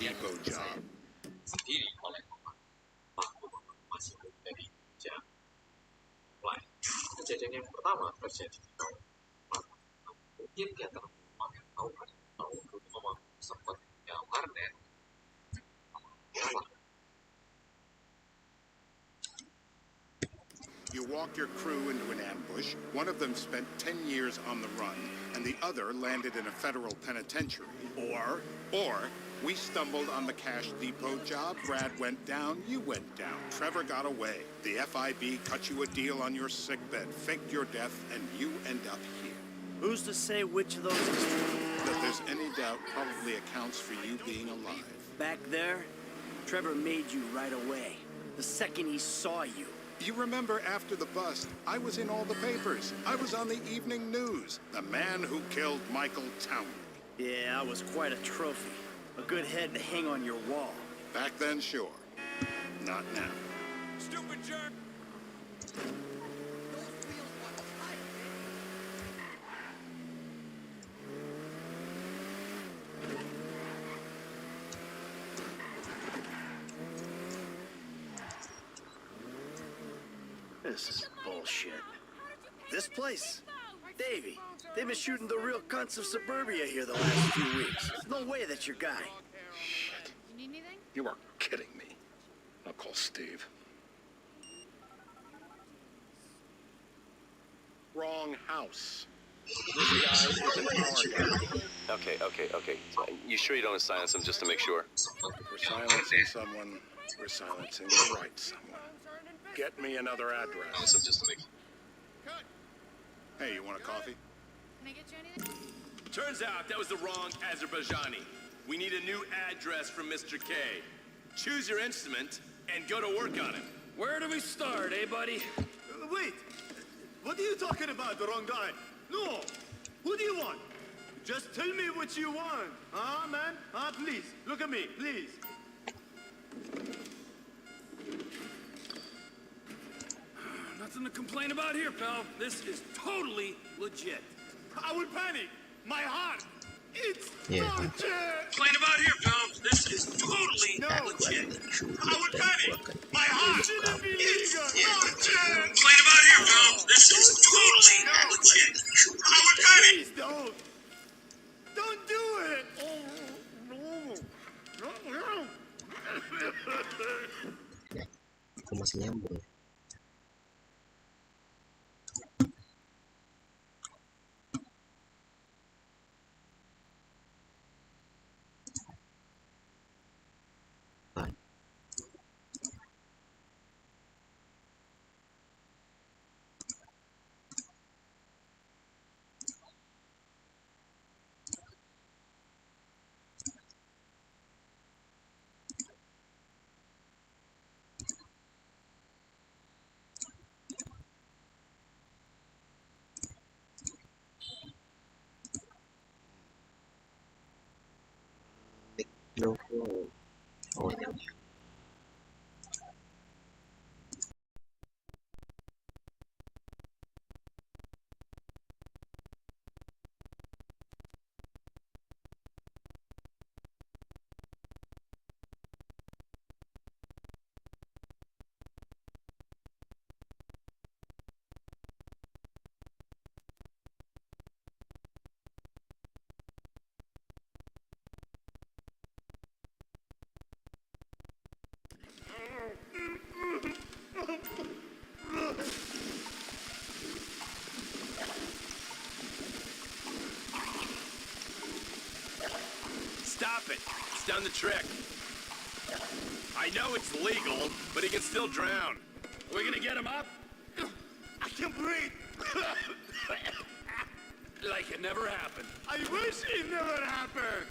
Depot job. Sendiri oleh makhluk masih dari jam mulai. Kejadian yang pertama terjadi di tahun 4. Mungkin di antara orang yang tahu kan tahun 2005 sempat ya warnet. You walk your crew into an ambush. One of them spent 10 years on the run, and the other landed in a federal penitentiary. Or we stumbled on the cash depot job. Brad went down, you went down. Trevor got away. The FIB cut you a deal on your sickbed, faked your death, and you end up here. Who's to say which of those is true? That there's any doubt probably accounts for you being alive. Back there, Trevor made you right away. The second he saw you. You remember after the bust, I was in all the papers. I was on the evening news. The man who killed Michael Townley. Yeah, I was quite a trophy. A good head to hang on your wall. Back then, sure. Not now. Stupid jerk! This is bullshit. This place? Davey, they've been shooting the real cunts of suburbia here the last few weeks. There's no way that's your guy. Shit. You need anything? You are kidding me. I'll call Steve. Wrong house. This guy isn't our guy. Okay. You sure you don't want to silence him just to make sure? We're silencing someone. We're silencing the right someone. Get me another address. Listen, just to make Hey, you want a coffee? Can I get you anything? Turns out that was the wrong Azerbaijani. We need a new address from Mr. K. Choose your instrument and go to work on it. Where do we start, eh, buddy? Wait! What are you talking about, the wrong guy? No! Who do you want? Just tell me what you want. Huh, man? Huh, please. Look at me, please. Nothing to complain about here, pal. This is totally legit. I will panic. My heart. It's legit. Complain about here, pal. This is totally legit. I will panic. My heart. Shouldn't be legal. Complain about here, pal. This is totally legit. I will panic. Please don't. Don't do it. Aku masih nyambung. Logo. Oh, yeah. Stop it. It's done the trick. I know it's legal, but he can still drown. We're gonna get him up I can't breathe. like it never happened. I wish it never happened.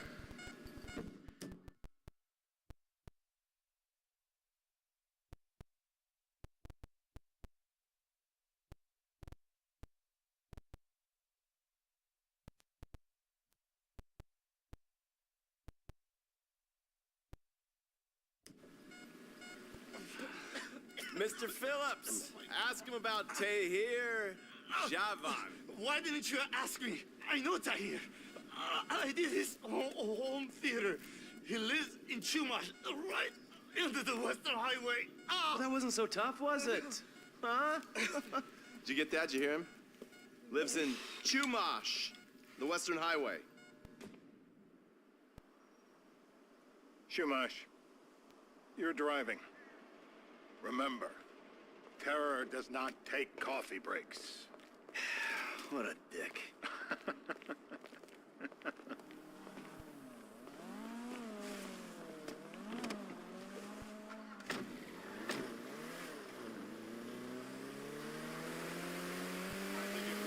Mr. Phillips, ask him about Tahir Javan. Why didn't you ask me? I know Tahir. I did his home theater. He lives in Chumash, right into the Western Highway. Ah! That wasn't so tough, was it? Huh? Did you get that? Did you hear him? Lives in Chumash, the Western Highway. Shumash, you're driving. Remember, terror does not take coffee breaks. What a dick.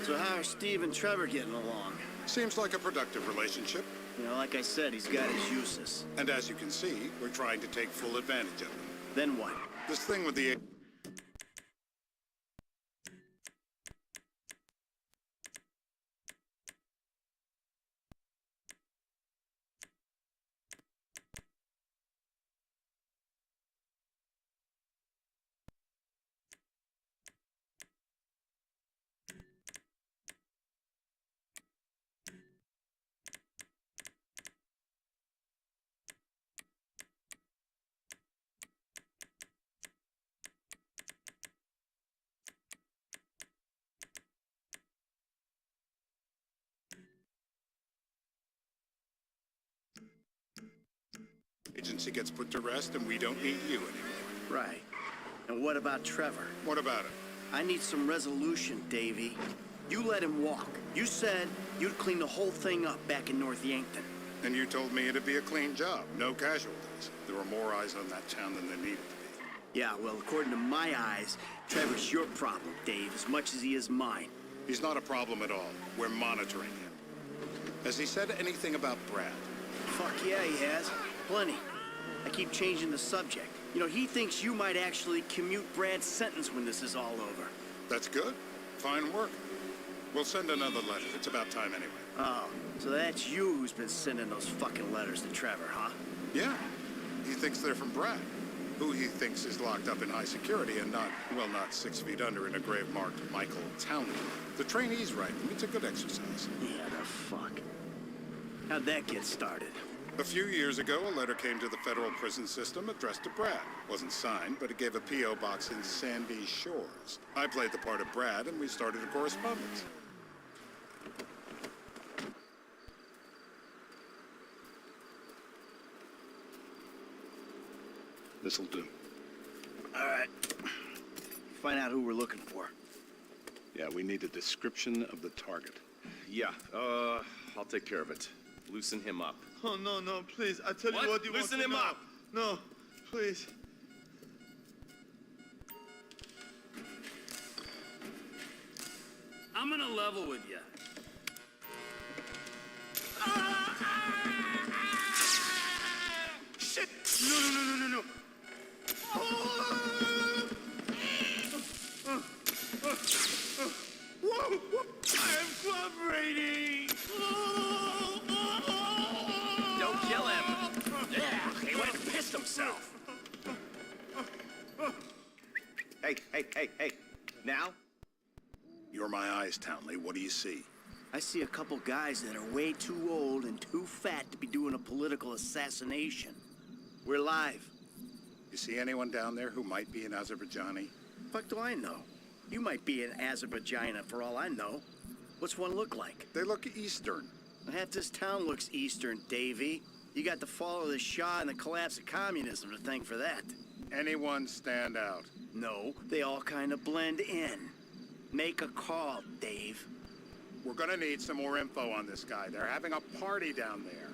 So how are Steve and Trevor getting along? Seems like a productive relationship. You know, like I said, he's got his uses. And as you can see, we're trying to take full advantage of them. Then what? This thing with the... agency gets put to rest and we don't need you anymore. Right. And what about Trevor? What about it? I need some resolution, Davey. You let him walk. You said you'd clean the whole thing up back in North Yankton. And you told me it'd be a clean job, no casualties. There were more eyes on that town than there needed to be. Yeah, well, according to my eyes, Trevor's your problem, Dave, as much as he is mine. He's not a problem at all. We're monitoring him. Has he said anything about Brad? Fuck yeah, he has. Plenty. I keep changing the subject. You know, he thinks you might actually commute Brad's sentence when this is all over. That's good. Fine work. We'll send another letter. It's about time anyway. Oh, so that's you who's been sending those fucking letters to Trevor, huh? Yeah. He thinks they're from Brad, who he thinks is locked up in high security and not, well, not 6 feet under in a grave marked Michael Townley. The trainee's right. It's a good exercise. Yeah, the fuck. How'd that get started? A few years ago, a letter came to the federal prison system addressed to Brad. Wasn't signed, but it gave a P.O. box in Sandy Shores. I played the part of Brad, and we started a correspondence. This'll do. All right. Find out who we're looking for. Yeah, we need a description of the target. Yeah, I'll take care of it. Loosen him up. Oh, no, no, please. I tell What? you what you Loosen want to him know. up. No, please. I'm gonna level with you. Shit! No, no, no, no, no, no. Whoa, whoa. I am cooperating. Don't kill him. Yeah, he went and pissed himself. Hey. Now? You're my eyes, Townley. What do you see? I see a couple guys that are way too old and too fat to be doing a political assassination. We're live. You see anyone down there who might be an Azerbaijani? Fuck do I know? You might be an Azerbaijani for all I know. What's one look like? They look Eastern. Half this town looks Eastern, Davy. You got the fall of the Shah and the collapse of communism to thank for that. Anyone stand out? No, they all kind of blend in. Make a call, Dave. We're gonna need some more info on this guy. They're having a party down there.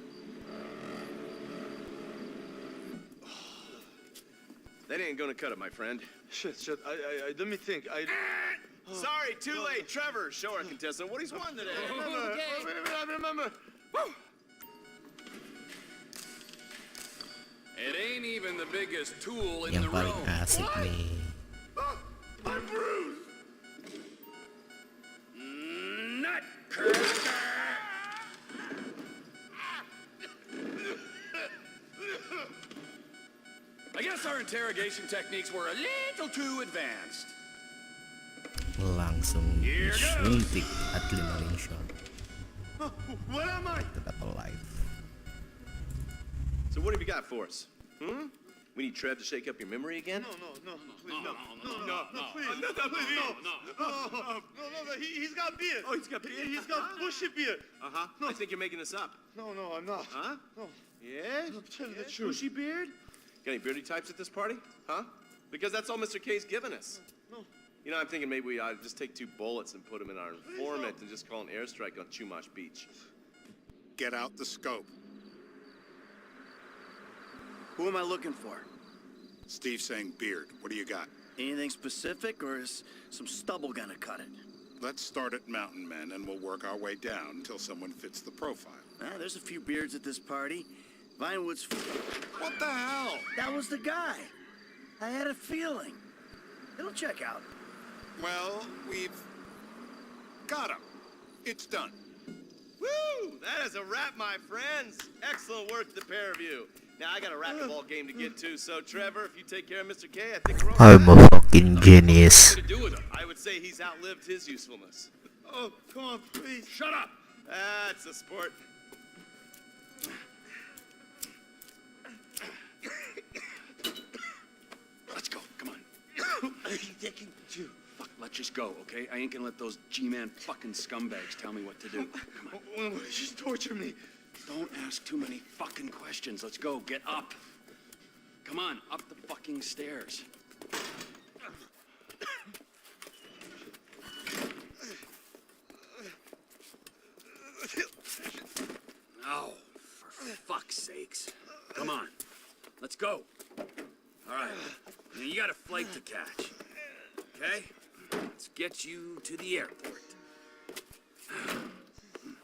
That ain't gonna cut it, my friend. Shit. Let me think. Sorry, too late. Trevor, show our contestant what he's won today. I remember. Woo! It ain't even the biggest tool in the Yang paling room. asik nih. I'm bruised. Nutcracker! I guess our interrogation techniques were a little too advanced. Langsung disuntik adrenaline shot. What am I? Tetap alive. So what have you got for us? Hmm? We need Trev to shake up your memory again? No, please, please, no, he's got beard. Oh, he's got beard? He's got bushy beard. Uh-huh. I think you're making this up. No, I'm not. Huh? No. Yes? I'm telling the truth. Bushy beard? Got any beardy types at this party? Huh? Because that's all Mr. K's given us. No. You know, I'm thinking maybe we ought to just take 2 bullets and put them in our informant and just call an airstrike on Chumash Beach. Get out the scope. Who am I looking for? Steve's saying beard. What do you got? Anything specific, or is some stubble gonna cut it? Let's start at Mountain Men, and we'll work our way down until someone fits the profile. There's a few beards at this party. Vinewood's... What the hell? That was the guy. I had a feeling. It'll check out. Well, we've got him. It's done. Woo! That is a wrap, my friends. Excellent work, the pair of you. Now, I got a racquetball game to get to, so Trevor, if you take care of Mr. K, I think we're all I'm a fucking genius. to do with him. I would say he's outlived his usefulness. Oh, come on, please. Shut up! That's a sport. Let's go, come on. Fuck, let's just go, okay? I ain't gonna let those G-Man fucking scumbags tell me what to do. Come on. Just torture me. Don't ask too many fucking questions. Let's go, get up. Come on, up the fucking stairs. Oh, for fuck's sakes. Come on, let's go. All right, now you got a flight to catch, okay? Let's get you to the airport.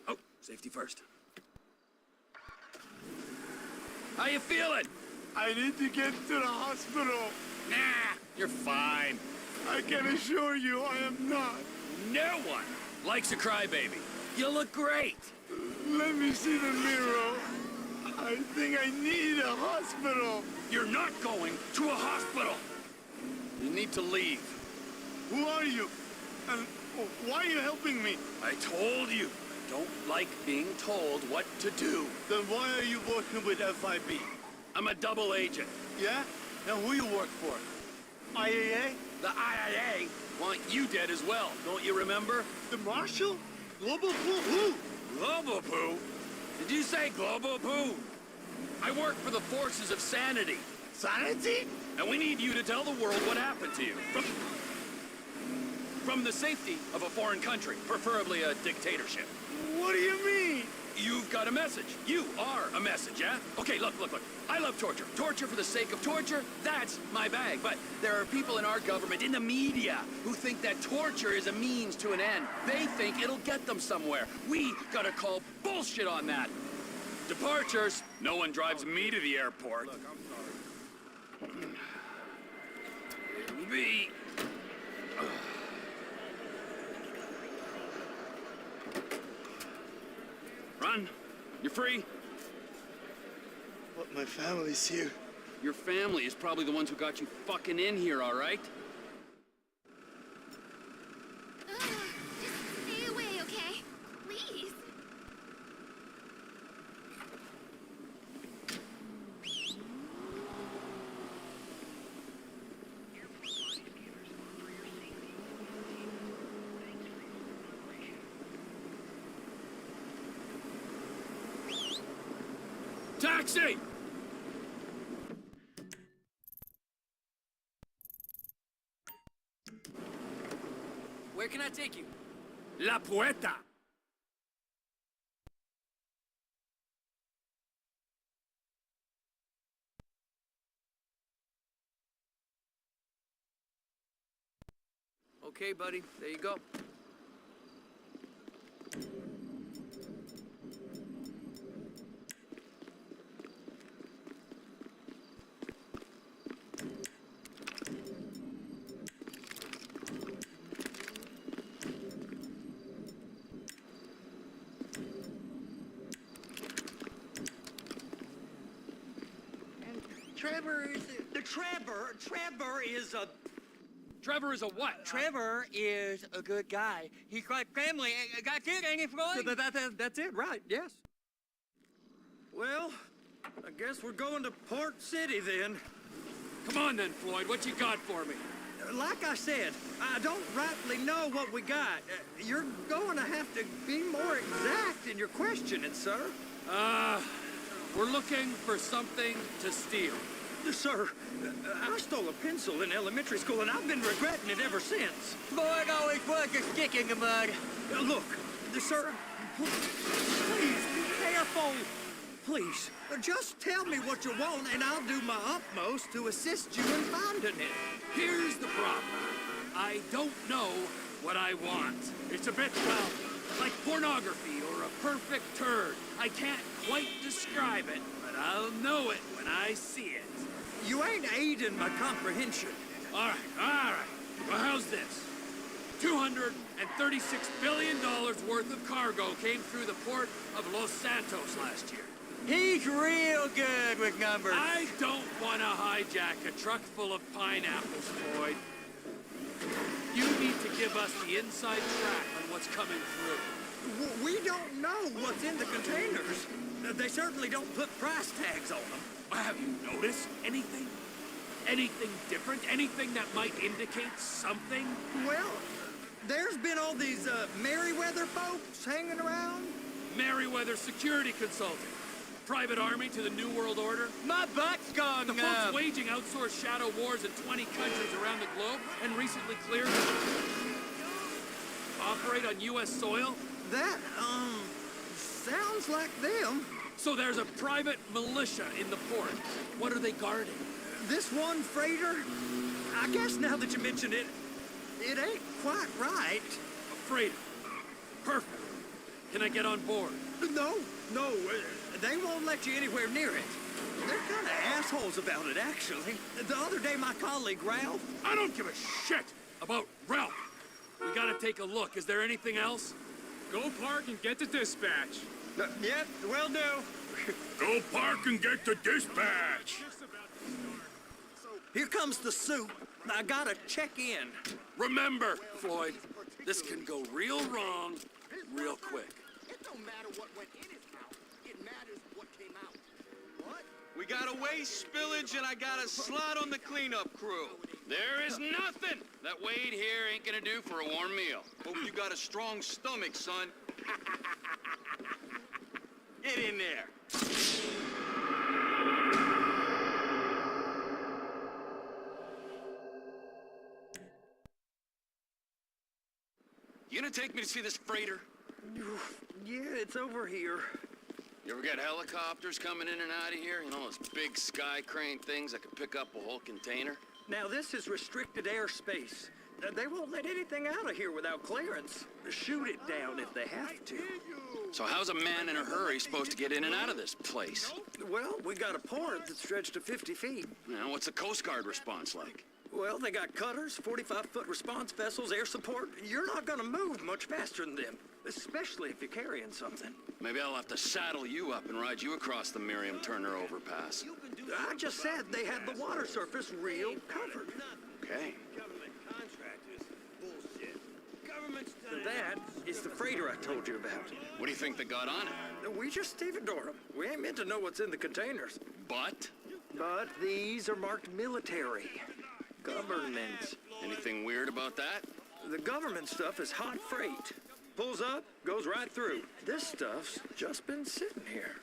Oh, safety first. How you feeling? I need to get to the hospital. Nah, you're fine. I can assure you I am not. No one likes a crybaby. You look great. Let me see the mirror. I think I need a hospital. You're not going to a hospital. You need to leave. Who are you? And why are you helping me? I told you, I don't like being told what to do. Then why are you working with FIB? I'm a double agent. Yeah? Now who you work for? IAA? The IAA want you dead as well, don't you remember? The Marshal? Global Poo? Who? Global Poo? Did you say Global Poo? I work for the forces of sanity. Sanity? And we need you to tell the world what happened to you. From the safety of a foreign country, preferably a dictatorship. What do you mean? You've got a message. You are a message, yeah? Okay, look. I love torture. Torture for the sake of torture, that's my bag. But there are people in our government, in the media, who think that torture is a means to an end. They think it'll get them somewhere. We gotta call bullshit on that. Departures. No one drives me to the airport. Look, I'm sorry. It'll be... Run. You're free. But my family's here. Your family is probably the ones who got you fucking in here, all right? Just stay away, okay? Please. Taxi! Where can I take you? La Puerta! Okay, buddy, there you go. Trevor is a... Trevor is a what? Trevor is a good guy. He's got family. That's it, ain't it, Floyd? That's it, right, yes. Well, I guess we're going to Port City then. Come on then, Floyd. What you got for me? Like I said, I don't rightly know what we got. You're going to have to be more exact in your questioning, sir. We're looking for something to steal. Sir, I stole a pencil in elementary school, and I've been regretting it ever since. Floyd always was a stick in the mud. Look, sir, please be careful. Please, just tell me what you want, and I'll do my utmost to assist you in finding it. Here's the problem. I don't know what I want. It's a bit, well, like pornography or a perfect turd. I can't quite describe it, but I'll know it when I see it. You ain't aiding my comprehension. All right. Well, how's this? $236 billion worth of cargo came through the port of Los Santos last year. He's real good with numbers. I don't want to hijack a truck full of pineapples, Floyd. You need to give us the inside track on what's coming through. We don't know what's in the containers. They certainly don't put price tags on them. Have you noticed anything? Anything different? Anything that might indicate something? Well, there's been all these Merryweather folks hanging around. Merryweather Security Consulting. Private army to the New World Order. My butt's gone The folks waging outsourced shadow wars in 20 countries around the globe and recently cleared operate on U.S. soil. That, sounds like them. So there's a private militia in the port. What are they guarding? This one freighter? I guess now that you mention it, it ain't quite right. A freighter. Perfect. Can I get on board? No, they won't let you anywhere near it. They're kind of assholes about it, actually. The other day, my colleague, Ralph... I don't give a shit about Ralph. We gotta take a look. Is there anything else? Go park and get to dispatch. Yep, will do. Go park and get to dispatch. Here comes the soup. I gotta check in. Remember, Floyd, this can go real wrong real quick. It don't matter what went in his mouth. It matters what came out. What? We got a waste spillage and I got a slot on the cleanup crew. There is nothing that Wade here ain't gonna do for a warm meal. Hope you got a strong stomach, son. Get in there. You gonna take me to see this freighter? Yeah, it's over here. You ever get helicopters coming in and out of here? You know, those big sky crane things that can pick up a whole container? Now, this is restricted airspace. They won't let anything out of here without clearance. Shoot it down if they have to. So how's a man in a hurry supposed to get in and out of this place? Well, we got a port that's stretched to 50 feet. You know, what's the Coast Guard response like? Well, they got cutters, 45-foot response vessels, air support. You're not gonna move much faster than them, especially if you're carrying something. Maybe I'll have to saddle you up and ride you across the Miriam Turner overpass. I just said they had the water surface real covered. Okay. Government contractors. Bullshit. Government's done That is the freighter I told you about. What do you think they got on it? We just stevedore them. We ain't meant to know what's in the containers. But? But these are marked military. Government. Anything weird about that? The government stuff is hot freight. Pulls up, goes right through. This stuff's just been sitting here.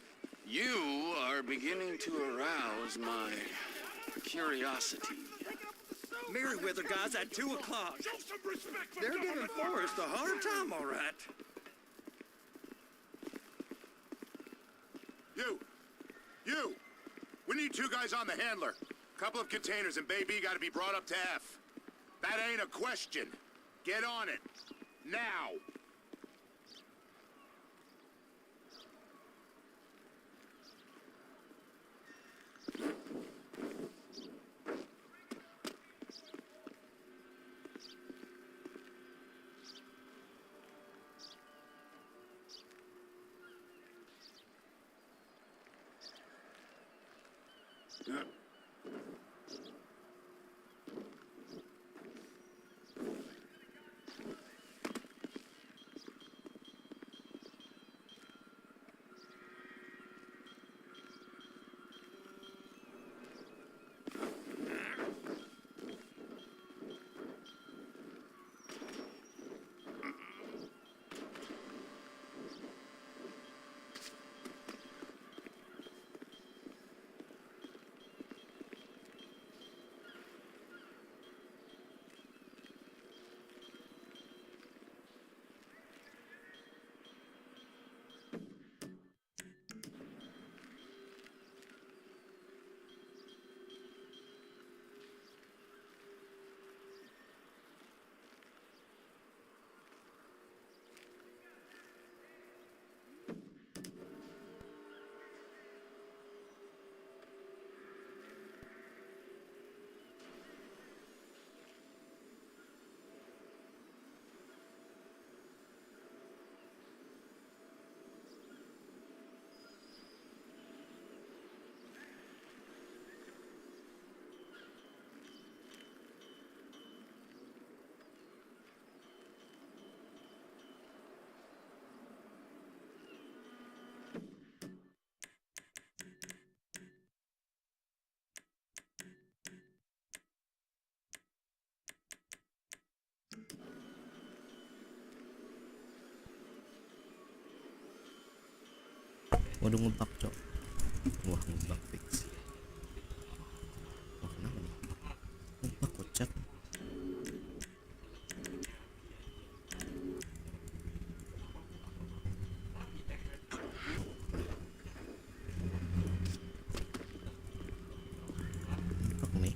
You are beginning to arouse my curiosity. Merryweather guys at 2 o'clock. They're giving Forrest a hard time, all right. You! We need 2 guys on the handler. Couple of containers and Baby gotta be brought up to F. That ain't a question. Get on it. Now! Waduh, ngebug cok. Wah, ngebug fix. Wah, kenapa nih? Ngebug kocak. Ngebug nih.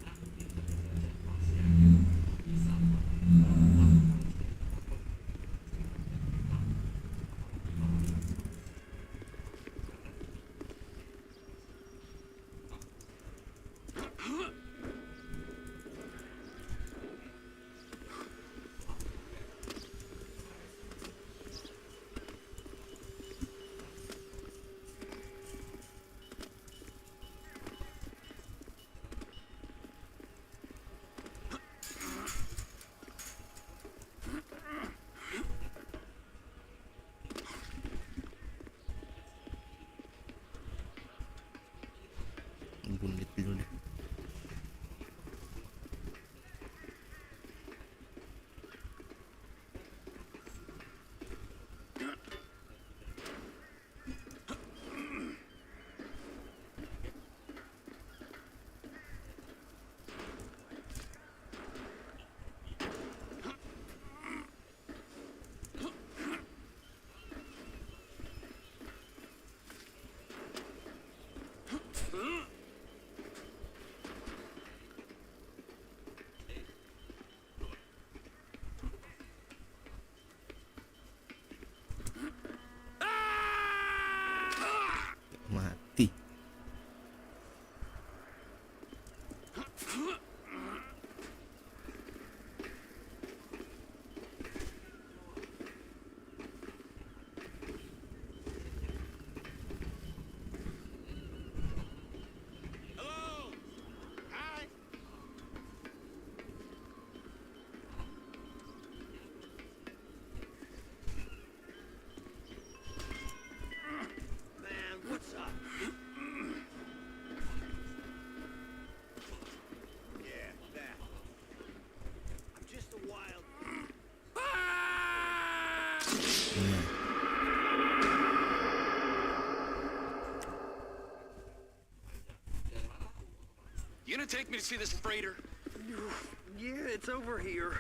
Bundit dulu deh. Mati. Man, what's up? Yeah, that. I'm just a wild. You gonna take me to see this freighter? Yeah, it's over here.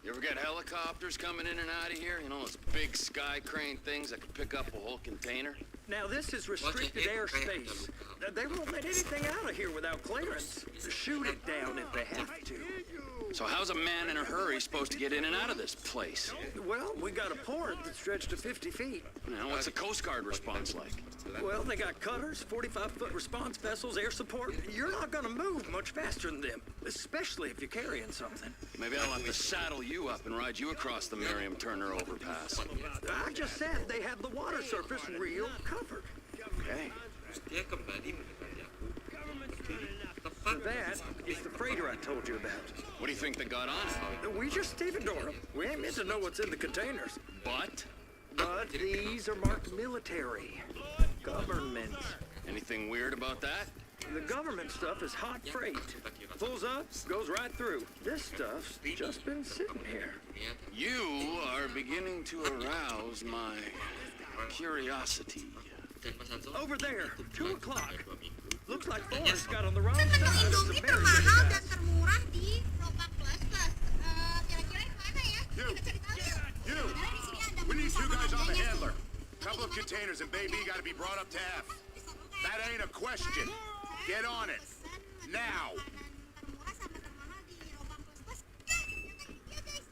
You ever got helicopters coming in and out of here? You know, those big sky crane things that can pick up a whole container? Now, this is restricted airspace. They won't let anything out of here without clearance. Shoot it down if they have to. So how's a man in a hurry supposed to get in and out of this place? Well, we got a port that's stretched to 50 feet. You know, what's the Coast Guard response like? Well, they got cutters, 45-foot response vessels, air support. You're not gonna move much faster than them, especially if you're carrying something. Maybe I'll have to saddle you up and ride you across the Miriam Turner overpass. I just said they have the water surface real covered. Okay. That is the freighter I told you about. What do you think they got on it? We just stevedore them. We ain't meant to know what's in the containers. But? But these are marked military. Government. Anything weird about that? The government stuff is hot freight. Pulls up, goes right through. This stuff's just been sitting here. You are beginning to arouse my curiosity. Over there, 2 o'clock. Looks like Forrest got on the wrong side of the Indomie barrier. termahal dan termurah di Robak Plus Plus. Kira-kira yang mana ya? Kita cari tahu yuk. Sebenarnya di sini ada We need menu two guys on the harganya handler. sih. Couple of containers and baby got to be brought up to F. That ain't a question. Get on it. Now. Termurah sama termahal di Robak Plus Plus. Ya guys.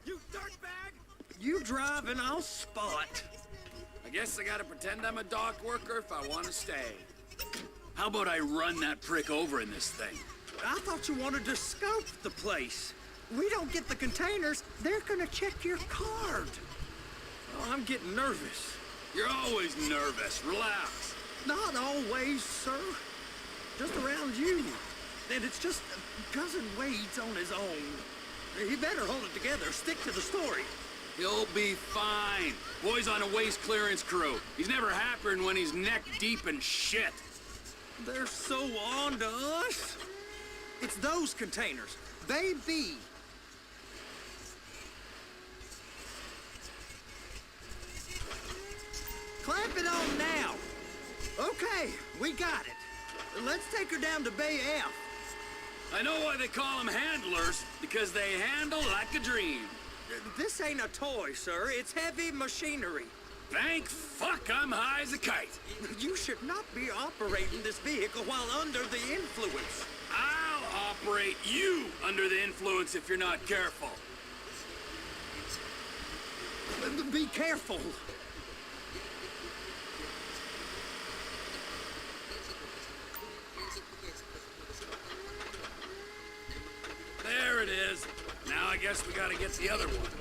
You dirtbag! You drive and I'll spot. I guess I gotta pretend I'm a dock worker if I want to stay. How about I run that prick over in this thing? I thought you wanted to scope the place. We don't get the containers, they're gonna check your card. Oh, I'm getting nervous. You're always nervous. Relax. Not always, sir. Just around you. And it's just Cousin Wade's on his own. He better hold it together. Stick to the story. He'll be fine. Boy's on a waste clearance crew. He's never happier than when he's neck deep in shit. They're so on to us. It's those containers. They be. Clamp it on now. Okay, we got it. Let's take her down to Bay F. I know why they call them handlers, because they handle like a dream. This ain't a toy, sir. It's heavy machinery. Thank fuck I'm high as a kite. You should not be operating this vehicle while under the influence. I'll operate you under the influence if you're not careful. Be careful. There it is. Now I guess we gotta get the other one.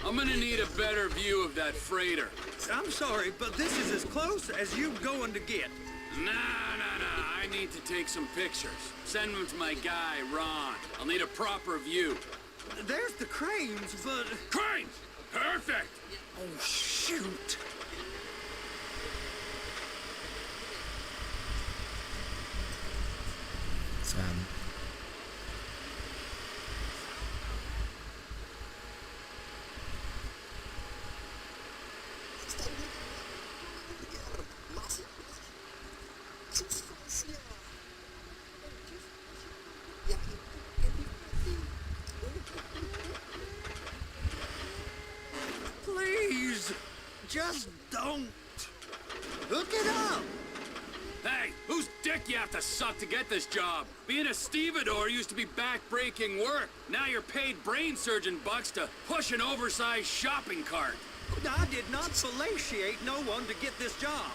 I'm gonna need a better view of that freighter. I'm sorry, but this is as close as you going to get. Nah. I need to take some pictures. Send them to my guy, Ron. I'll need a proper view. There's the cranes, but... Cranes! Perfect! Oh, shoot. Sam. Please, just don't. Hook it up. Hey, whose dick you have to suck to get this job? Being a stevedore used to be back-breaking work. Now you're paid brain surgeon bucks to push an oversized shopping cart. I did not fellatiate no one to get this job.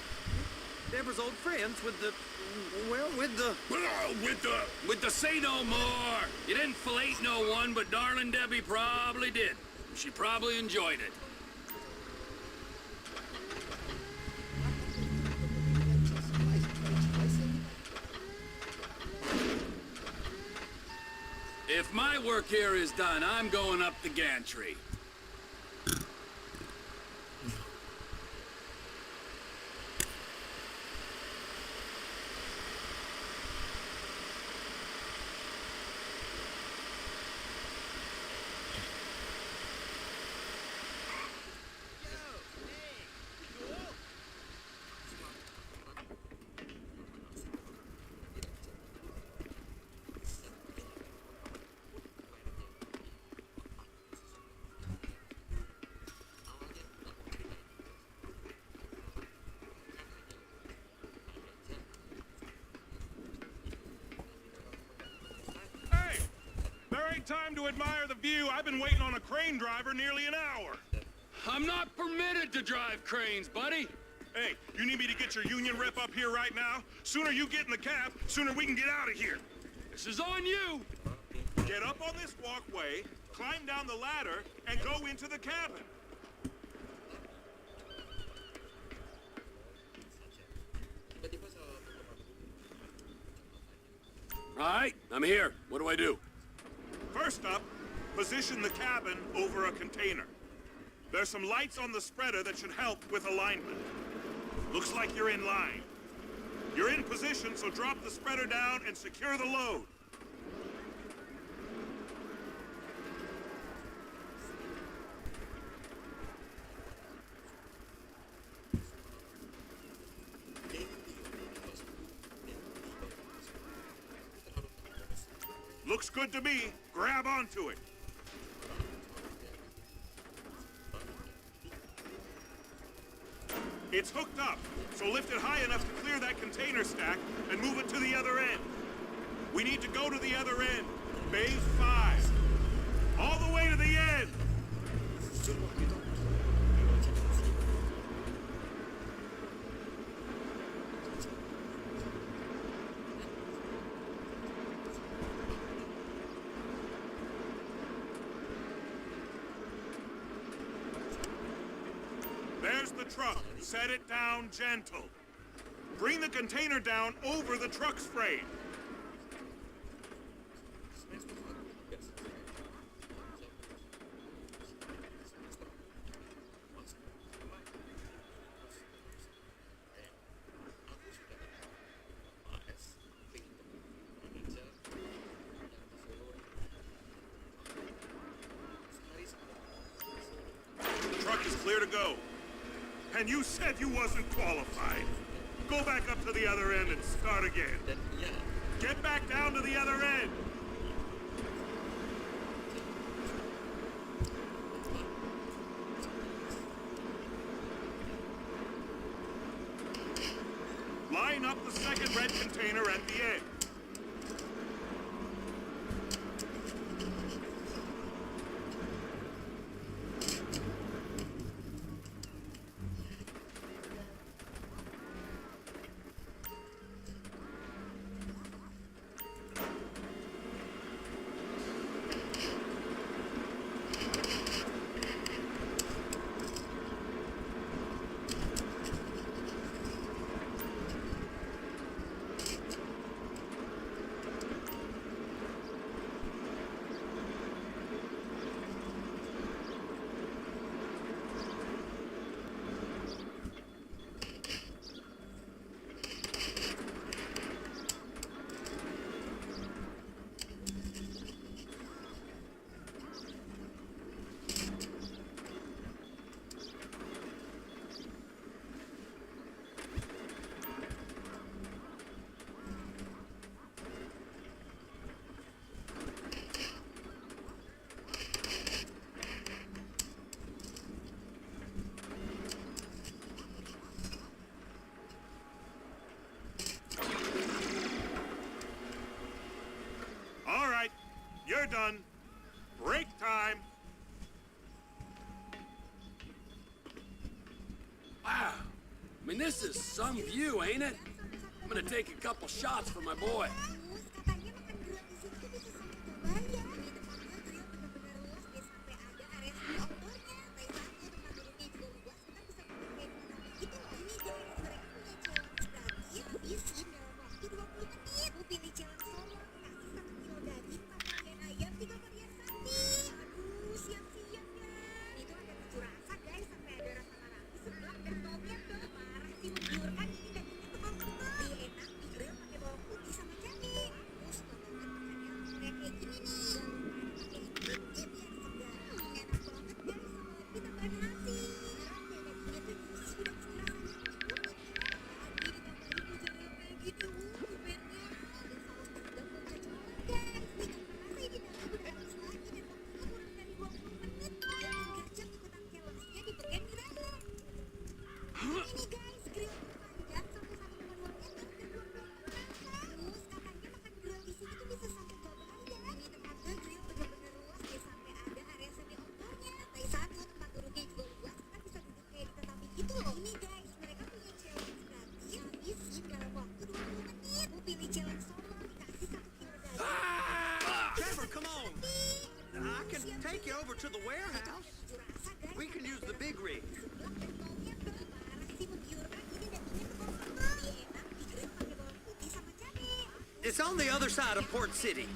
Deborah's old friends with the... Well, with the... With the say no more. You didn't fillet no one, but darling Debbie probably did. She probably enjoyed it. If my work here is done, I'm going up the gantry. Time to admire the view. I've been waiting on a crane driver nearly an hour. I'm not permitted to drive cranes, buddy. Hey, you need me to get your union rep up here right now? Sooner you get in the cab, sooner we can get out of here. This is on you. Get up on this walkway, climb down the ladder, and go into the cabin. All right, I'm here. What do I do? First up, position the cabin over a container. There's some lights on the spreader that should help with alignment. Looks like you're in line. You're in position, so drop the spreader down and secure the load. Looks good to me. Grab onto it. It's hooked up, so lift it high enough to clear that container stack and move it to the other end. We need to go to the other end. Bay 5. All the way to the end. There's the truck. Set it down gentle. Bring the container down over the truck's frame. The truck is clear to go. And you said you wasn't qualified. Go back up to the other end and start again. Dan iya. Get back down to the other end. Line up the second red container at the end. All right, you're done. Break time. Wow. I mean, this is some view, ain't it? I'm gonna take a couple shots for my boy. Trevor, come on. I can take you over to the warehouse. We can use the big rig. It's on the other side of Port City.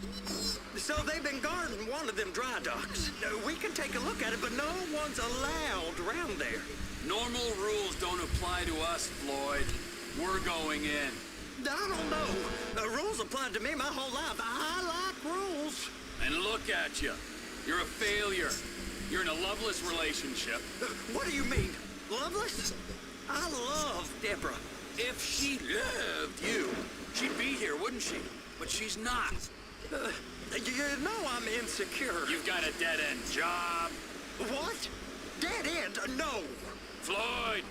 So they've been guarding one of them dry docks. We can take a look at it, but no one's allowed around there. Normal rules don't apply to us, Floyd. We're going in. I don't know. The rules applied to me my whole life. I like rules. And look at you. You're a failure. You're in a loveless relationship. What do you mean? Loveless? I love Deborah. If she loved you, she'd be here, wouldn't she? But she's not. You know I'm insecure. You've got a dead-end job. What? Dead end? No. Floyd,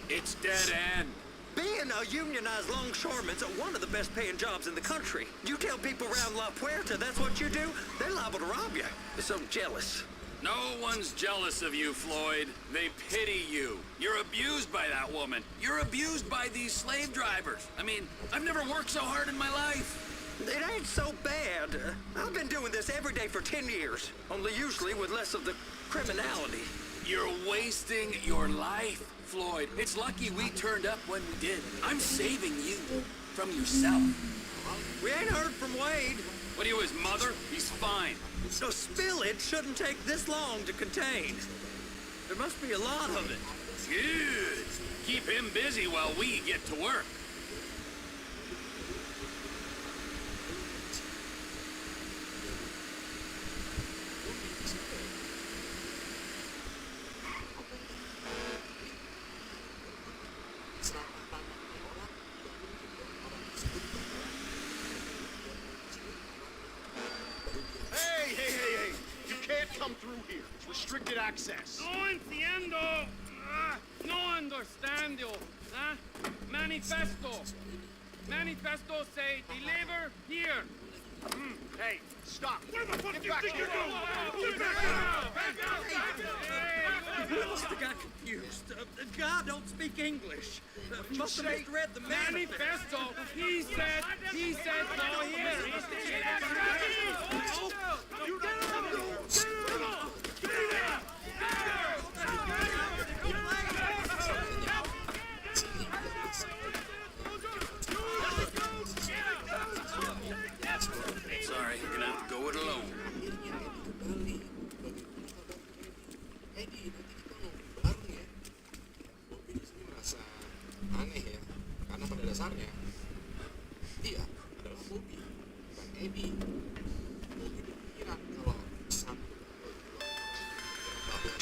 it's dead end. Being a unionized longshoreman's one of the best paying jobs in the country. You tell people around La Puerta that's what you do, they're liable to rob you. They're so jealous. No one's jealous of you, Floyd. They pity you. You're abused by that woman. You're abused by these slave drivers. I mean, I've never worked so hard in my life. It ain't so bad. I've been doing this every day for 10 years, only usually with less of the criminality. You're wasting your life, Floyd. It's lucky we turned up when we did. I'm saving you from yourself. We ain't heard from Wade. What are you, his mother? He's fine. So spillage shouldn't take this long to contain. There must be a lot of it. Good. Keep him busy while we get to work. come through here. It's restricted access. No entiendo. No understand you. Manifesto. Manifesto say deliver here. Hey, stop. Where the fuck Get do you back think here. you're going? I must have got confused. God don't speak English. Must have misread the Manifesto. He said no here. Sorry, you're gonna have to go it alone. Aneh ya, karena pada dasarnya dia adalah Bobby, bukan Eddie. Bobby berpikiran kalau satu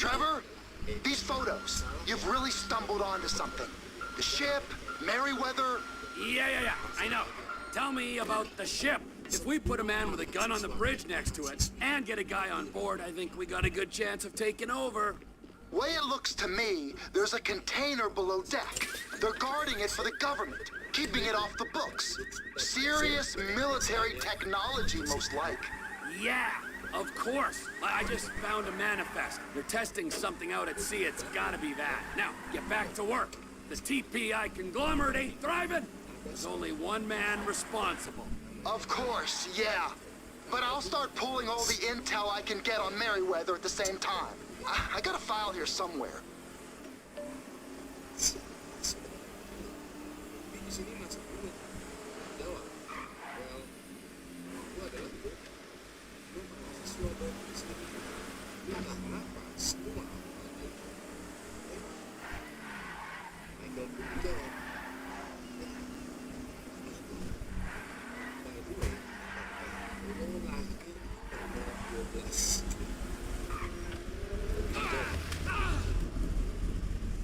Trevor, these photos. You've really stumbled onto something. The ship, Merryweather. Yeah, I know. Tell me about the ship. If we put a man with a gun on the bridge next to it and get a guy on board, I think we got a good chance of taking over. Way it looks to me, there's a container below deck. They're guarding it for the government, keeping it off the books. Serious military technology, most like. Yeah, of course. I just found a manifest. They're testing something out at sea. It's gotta be that. Now, get back to work. This TPI conglomerate ain't thriving. There's only one man responsible. Of course, yeah. But I'll start pulling all the intel I can get on Merryweather at the same time. I got a file here somewhere. di sini masih belum jawab. Well, itu adalah lu mahasiswa baru di sini. Entah kenapa semua ada. Michael pun dijawab. By the way, lo lahir pada 12 Juli.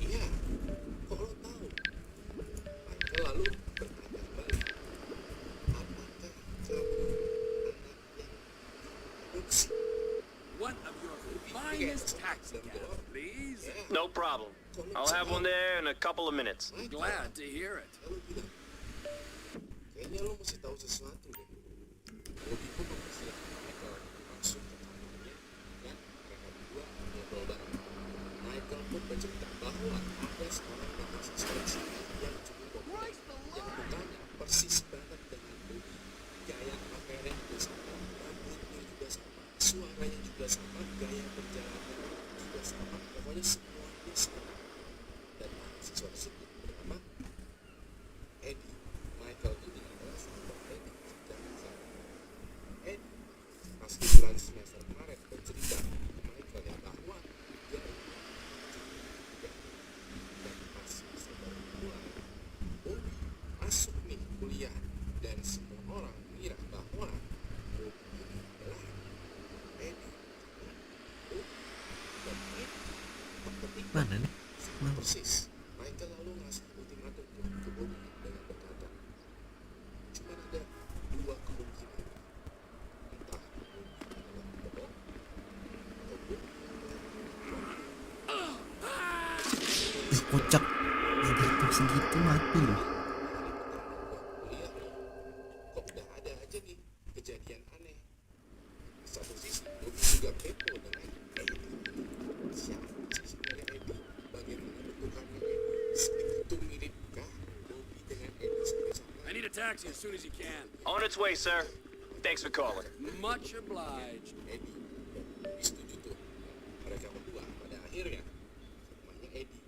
Iya, kok lo tahu? Michael lalu bertanya kembali, apakah kamu adopsi? One of your finest taxi cabs, please. No problem. I'll have one there in a couple of minutes. Glad to hear it. Kayaknya lo mesti tahu sesuatu deh. Bobby pun mempersilahkan Michael langsung ke kamarnya dan mereka berdua ngobrol bareng. Michael pun bercerita bahwa ada seorang mahasiswa di sini yang cukup populer yang mukanya persis banget dengan Bobby. Gaya pakaiannya juga sama, rambutnya juga sama, suaranya juga sama, gaya perjalanannya juga sama, pokoknya semuanya sama. Dan mahasiswa tersebut bernama Eddie. Michael ini adalah sahabat Eddie sejak SMA. Eddie pas di bulan semester kemarin bercerita ke Michael ya bahwa dia dan pas semester baru mulai, Bobby masuk nih kuliah dan semua orang mengira bahwa Bobby ini adalah Eddie. Bobby dan Eddie ketika Mana nih? sama persis. Michael lalu ngasih ultimatum ke Bobby dengan berkata, cuma ada dua kemungkinan, entah Bobby adalah bohong atau Bobby Kocak. Segitu mati loh. kuliah lo. Kok udah ada aja nih kejadian aneh. Di satu sisi Bobby juga kepo dengan Eddie. Siapa sih sebenarnya Eddie? Bagaimana bentukannya Eddie? Sebegitu miripkah Bobby dengan Eddie sampai-sampai? I need a taxi as soon as you can. On its way, sir. Thanks for calling. Much obliged. Eddie dan Bobby setuju tuh. Mereka berdua pada akhirnya ke rumahnya Eddie.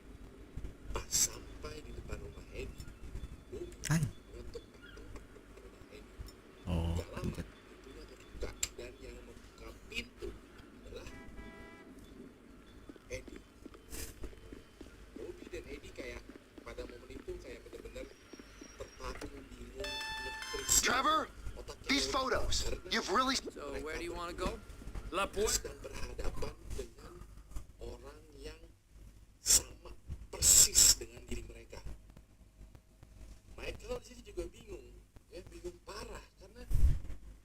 Pas sampai di depan rumah Eddie, Bobby mengetuk rumah Eddie. Oh, Gak lama pintunya terbuka dan yang membuka pintu adalah Eddie. Bobby dan Eddie kayak pada momen itu kayak bener-bener terpaku, bingung, nge-freeze. Trevor, these photos. You've really... So where do you want to go? La Puerta. Sedang berhadapan dengan orang yang sama persis dengan diri mereka. Michael di sini juga bingung, ya bingung parah karena di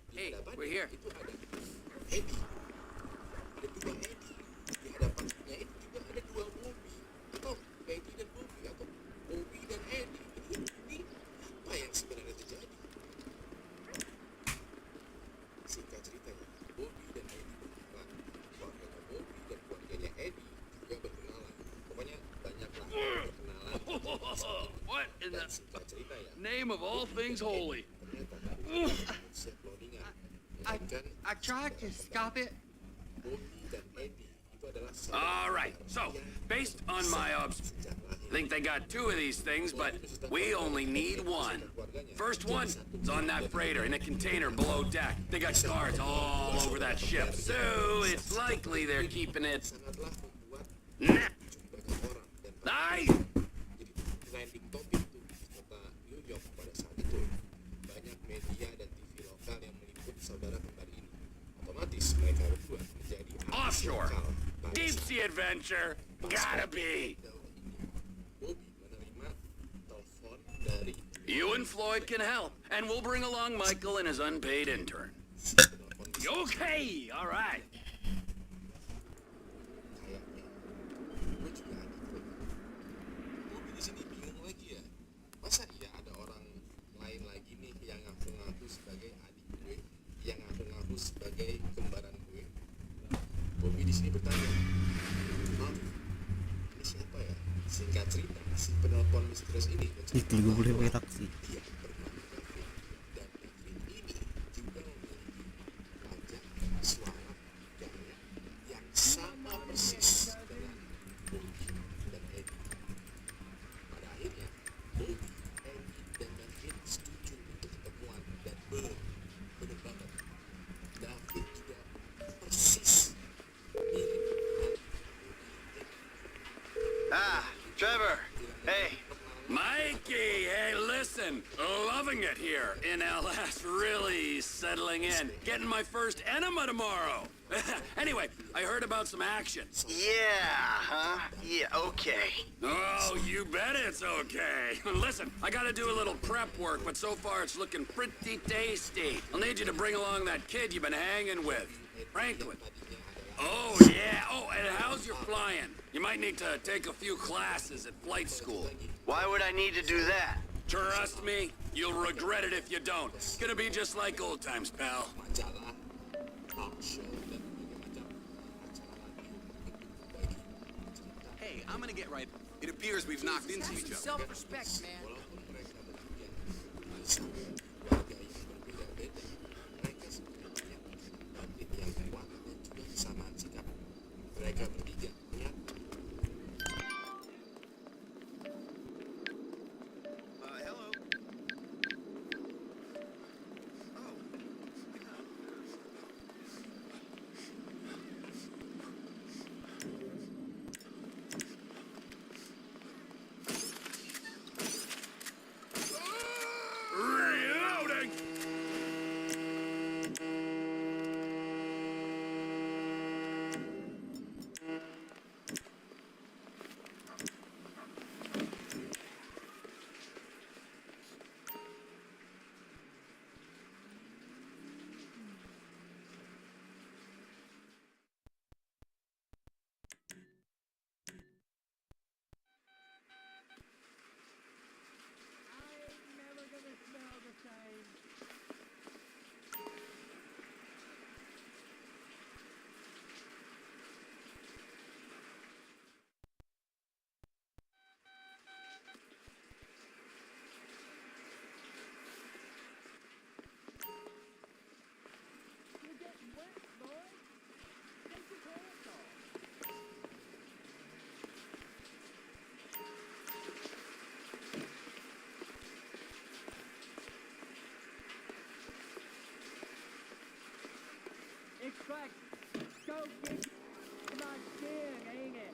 Hey, hadapannya we're here. itu ada Eddie kedua Eddie. Di hadapannya itu juga ada dua Bobby. Atau Eddie dan Bobby, atau Bobby dan Eddie. Ini apa yang sebenarnya terjadi? Singkat ceritanya, Bobby dan Eddie berkenalan. Keluarganya Bobby dan keluarganya Eddie juga berkenalan. Pokoknya banyak lah berkenalan. What in Dan the singkat cerita ya, name of all things holy? ternyata set loadingan. I tried to stop it. Bobby dan Eddie itu adalah All right, so based on my obs, I think they got two of these things, but we only need one. First one is on that freighter in a container below deck. They got guards all over that ship, so it's likely they're keeping it. Nice. trending topik tuh di kota New York pada saat itu. Banyak media dan TV lokal yang meliput saudara kembar ini. Otomatis mereka berdua menjadi artis Offshore. lokal. Deep sea adventure. Gotta be. Bobby menerima telepon dari You and Floyd can help, and we'll bring along Michael and his unpaid intern. Okay, all right. gue juga adik lo. Bobby di sini bingung lagi ya. Masa iya ada orang lain lagi nih yang ngaku-ngaku sebagai adik gue, yang ngaku-ngaku sebagai kembaran gue? Bobby di sini bertanya, Mam, ini siapa ya? Singkat cerita, si penelpon misterius ini Itu gue boleh pakai taksi. dia bernama David, dan David ini juga memiliki wajah, suara, gaya yang sama persis dengan Bobby dan Eddie. Pada akhirnya, Bobby, Eddie, dan David setuju untuk ketemuan dan bener banget. David juga persis mirip dengan Ah, Trevor. Hey. Mikey, hey, listen. Loving it here in LS. Really settling in. Getting my first enema tomorrow. Anyway, I heard about some action. Yeah, huh? Yeah, okay. Oh, you bet it's okay. Listen, I gotta do a little prep work, but so far it's looking pretty tasty. I'll need you to bring along that kid you've been hanging with, Franklin. Oh, yeah. Oh, and how's your flying? You might need to take a few classes at flight school. Why would I need to do that? Trust me, you'll regret it if you don't. It's gonna be just like old times, pal. majalah, talk show, dan berbagai macam acara radio berbagi cerita. Hey, I'm gonna get right. It appears we've knocked into each other. Self-respect, man. Walaupun mereka bertiga bersama keluarga yang berbeda-beda, mereka sebenarnya batin yang kuat dan juga kesamaan sikap. Mereka bertiga menyatu. Hello. Reloading! Extract. Go get my skin, ain't it?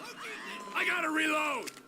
Okay, reload!